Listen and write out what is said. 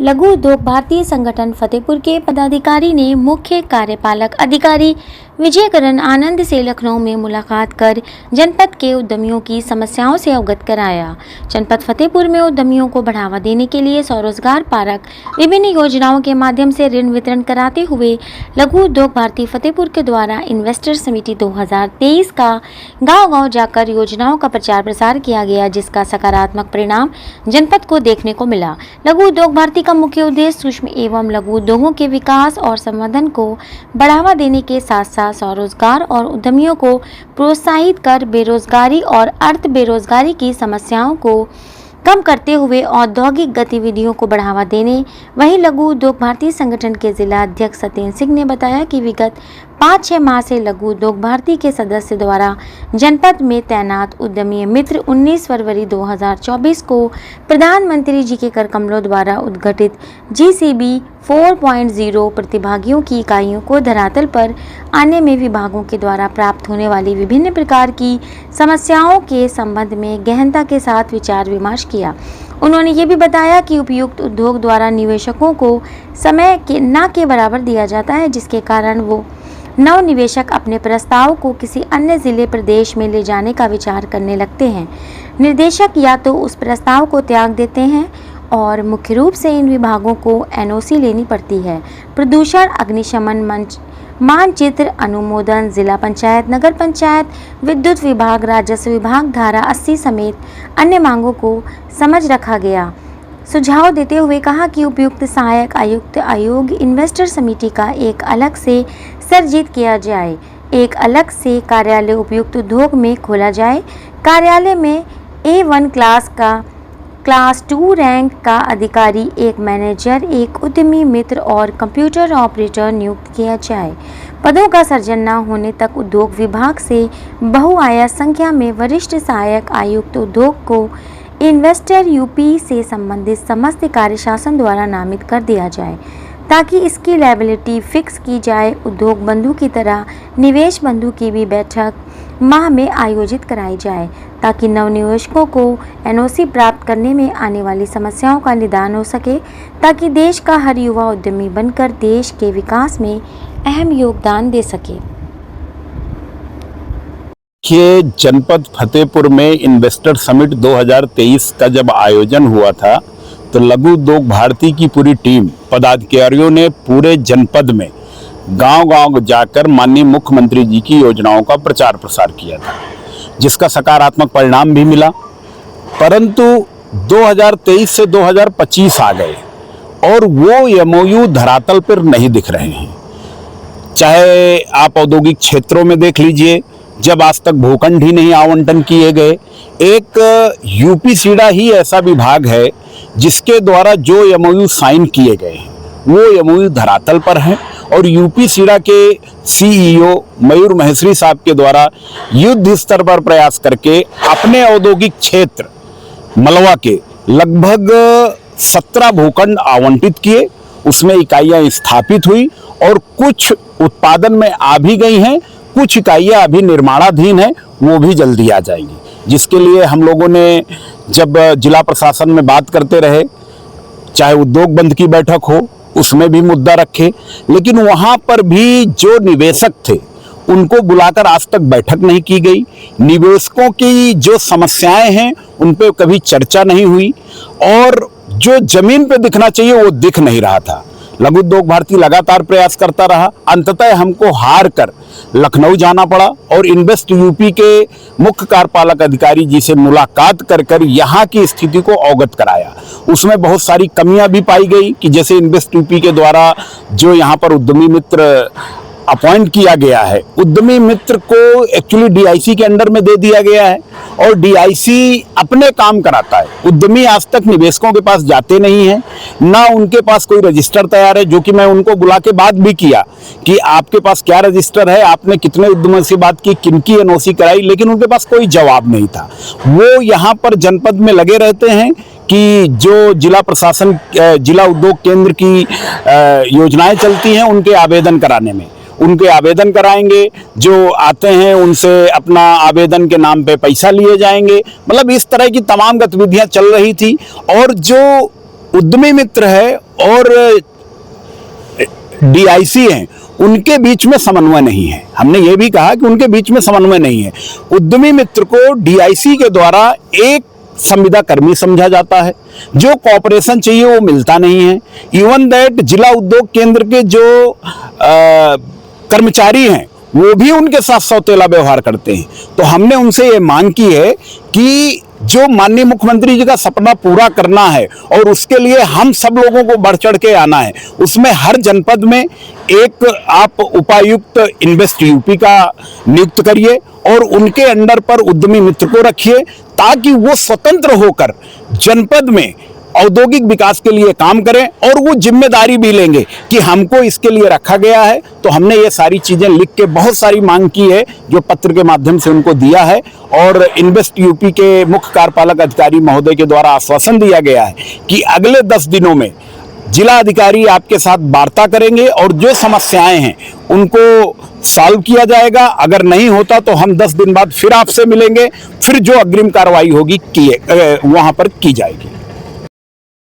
लघु उद्योग भारतीय संगठन फतेहपुर के पदाधिकारी ने मुख्य कार्यपालक अधिकारी विजयकरण आनंद से लखनऊ में मुलाकात कर जनपद के उद्यमियों की समस्याओं से अवगत कराया। जनपद फतेहपुर में उद्यमियों को बढ़ावा देने के लिए स्वरोजगार पारक विभिन्न योजनाओं के माध्यम से ऋण वितरण कराते हुए लघु उद्योग भारती फतेहपुर के द्वारा इन्वेस्टर समिति 2023 का गांव-गांव जाकर योजनाओं का प्रचार प्रसार किया गया, जिसका सकारात्मक परिणाम जनपद को देखने को मिला। लघु उद्योग भारती का मुख्य उद्देश्य सूक्ष्म एवं लघु उद्योगों के विकास और संवर्धन को बढ़ावा देने के साथ साथ स्वरोजगार और उद्यमियों को प्रोत्साहित कर बेरोजगारी और अर्ध बेरोजगारी की समस्याओं को कम करते हुए औद्योगिक गतिविधियों को बढ़ावा देने। वहीं लघु उद्योग भारती संगठन के जिला अध्यक्ष सत्येंद्र सिंह ने बताया कि विगत 5-6 माह से लघु उद्योग भारती के सदस्य द्वारा जनपद में तैनात उद्यमी मित्र 19 फरवरी 2024 को प्रधानमंत्री जी के कर कमलों द्वारा उद्घाटित GCB 4.0 प्रतिभागियों की इकाइयों को धरातल पर आने में विभागों के द्वारा प्राप्त होने वाली विभिन्न प्रकार की समस्याओं के संबंध में गहनता के साथ विचार विमर्श किया। उन्होंने ये भी बताया कि उपयुक्त उद्योग द्वारा निवेशकों को समय के न के बराबर दिया जाता है, जिसके कारण वो नव निवेशक अपने प्रस्ताव को किसी अन्य जिले प्रदेश में ले जाने का विचार करने लगते हैं। निर्देशक या तो उस प्रस्ताव को त्याग देते हैं और मुख्य रूप से इन विभागों को NOC लेनी पड़ती है। प्रदूषण अग्निशमन मंच मानचित्र अनुमोदन, जिला पंचायत, नगर पंचायत, विद्युत विभाग, राजस्व विभाग, धारा 80 समेत अन्य मांगों को समझ रखा गया। सुझाव देते हुए कहा कि उपयुक्त सहायक आयुक्त आयोग इन्वेस्टर समिति का एक अलग से सर्जित किया जाए, एक अलग से कार्यालय उपयुक्त उद्योग में खोला जाए। कार्यालय में A1 क्लास 2 रैंक का अधिकारी, एक मैनेजर, एक उद्यमी मित्र और कंप्यूटर ऑपरेटर नियुक्त किया जाए। पदों का सृजन न होने तक उद्योग विभाग से बहुआयात संख्या में वरिष्ठ सहायक आयुक्त उद्योग को इन्वेस्टर यूपी से संबंधित समस्त कार्यशासन द्वारा नामित कर दिया जाए, ताकि इसकी लायबिलिटी फिक्स की जाए। उद्योग बंधु की तरह निवेश बंधु की भी बैठक माह में आयोजित कराई जाए, ताकि नवनिवेशकों को NOC प्राप्त करने में आने वाली समस्याओं का निदान हो सके, ताकि देश का हर युवा उद्यमी बनकर देश के विकास में अहम योगदान दे सके। कि जनपद फतेहपुर में इन्वेस्टर समिट 2023 का जब आयोजन हुआ था, तो लघु उद्योग भारती की पूरी टीम पदाधिकारियों ने पूरे जनपद में गांव-गांव जाकर माननीय मुख्यमंत्री जी की योजनाओं का प्रचार प्रसार किया था, जिसका सकारात्मक परिणाम भी मिला। परंतु 2023 से 2025 आ गए और वो MOU धरातल पर नहीं दिख रहे हैं। चाहे आप औद्योगिक क्षेत्रों में देख लीजिए, जब आज तक भूखंड ही नहीं आवंटन किए गए। एक UPSIDA ही ऐसा विभाग है जिसके द्वारा जो MOU साइन किए गए हैं वो MOU धरातल पर हैं, और UPSIDA के CEO मयूर महेश्वरी साहब के द्वारा युद्ध स्तर पर प्रयास करके अपने औद्योगिक क्षेत्र मलवा के लगभग 17 भूखंड आवंटित किए, उसमें इकाइयां स्थापित हुई और कुछ उत्पादन में आ भी गई हैं, कुछ इकाइयां अभी निर्माणाधीन हैं, वो भी जल्दी आ जाएंगी। जिसके लिए हम लोगों ने जब जिला प्रशासन में बात करते रहे, चाहे उद्योग बंद की बैठक हो उसमें भी मुद्दा रखे, लेकिन वहां पर भी जो निवेशक थे उनको बुलाकर आज तक बैठक नहीं की गई। निवेशकों की जो समस्याएं हैं उन पे कभी चर्चा नहीं हुई, और जो जमीन पे दिखना चाहिए वो दिख नहीं रहा था। लघु उद्योग भारती लगातार प्रयास करता रहा, अंततः हमको हार कर लखनऊ जाना पड़ा और इन्वेस्ट यूपी के मुख्य कार्यपालक अधिकारी जी से मुलाकात कर यहाँ की स्थिति को अवगत कराया। उसमें बहुत सारी कमियां भी पाई गई कि जैसे इन्वेस्ट यूपी के द्वारा जो यहाँ पर उद्यमी मित्र अपॉइंट किया गया है, उद्यमी मित्र को एक्चुअली DIC के अंडर में दे दिया गया है और DIC अपने काम कराता है। उद्यमी आज तक निवेशकों के पास जाते नहीं हैं, ना उनके पास कोई रजिस्टर तैयार है, जो कि मैं उनको बुला के बात भी किया कि आपके पास क्या रजिस्टर है, आपने कितने उद्यमियों से बात की, किनकी NOC कराई, लेकिन उनके पास कोई जवाब नहीं था। वो यहाँ पर जनपद में लगे रहते हैं कि जो जिला प्रशासन जिला उद्योग केंद्र की योजनाएं चलती हैं उनके आवेदन कराने में, उनके आवेदन कराएंगे, जो आते हैं उनसे अपना आवेदन के नाम पे पैसा लिए जाएंगे। मतलब इस तरह की तमाम गतिविधियां चल रही थी। और जो उद्यमी मित्र है और डीआईसी हैं उनके बीच में समन्वय नहीं है। हमने ये भी कहा कि उनके बीच में समन्वय नहीं है। उद्यमी मित्र को डीआईसी के द्वारा एक संविदा कर्मी समझा जाता है, जो कॉपरेशन चाहिए वो मिलता नहीं है। इवन दैट जिला उद्योग केंद्र के जो कर्मचारी हैं वो भी उनके साथ सौतेला व्यवहार करते हैं। तो हमने उनसे ये मांग की है कि जो माननीय मुख्यमंत्री जी का सपना पूरा करना है और उसके लिए हम सब लोगों को बढ़ चढ़ के आना है, उसमें हर जनपद में एक आप उपायुक्त इन्वेस्ट यूपी का नियुक्त करिए और उनके अंडर पर उद्यमी मित्र को रखिए, ताकि वो स्वतंत्र होकर जनपद में औद्योगिक विकास के लिए काम करें और वो जिम्मेदारी भी लेंगे कि हमको इसके लिए रखा गया है। तो हमने ये सारी चीजें लिख के बहुत सारी मांग की है, जो पत्र के माध्यम से उनको दिया है, और इन्वेस्ट यूपी के मुख्य कार्यपालक अधिकारी महोदय के द्वारा आश्वासन दिया गया है कि अगले 10 दिनों में जिला अधिकारी आपके साथ वार्ता करेंगे और जो समस्याएं हैं उनको सॉल्व किया जाएगा। अगर नहीं होता तो हम 10 दिन बाद फिर आपसे मिलेंगे, फिर जो अग्रिम कार्रवाई होगी वहां पर की जाएगी।